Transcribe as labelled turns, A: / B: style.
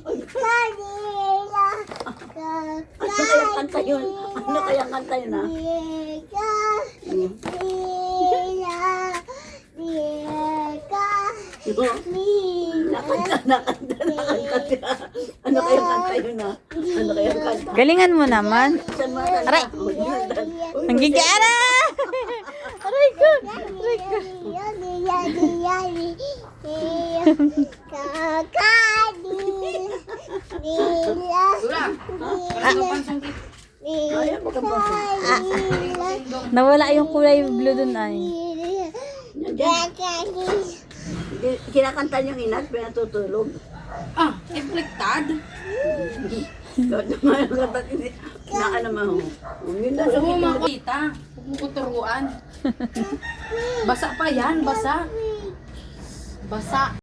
A: Ano kaya kanta yun? Ano kaya kanta yun ha? Nakanta. Ano kaya kanta yun ha? Ano kaya kanta?
B: Galingan mo naman.
A: Saan mo kanta?
B: Aray! Ang gigara! Aray ko! Aray ko!
A: Ayaw mo ka ba?
B: Nawala yung kulay blue dun ay.
A: Kinakanta niyong inat, pinatutulog.
C: Inflicted?
A: Na ano mo? Yun na
C: Oo, mga kita. Huwag mo ko turuan. Basa pa yan, basa. Basa.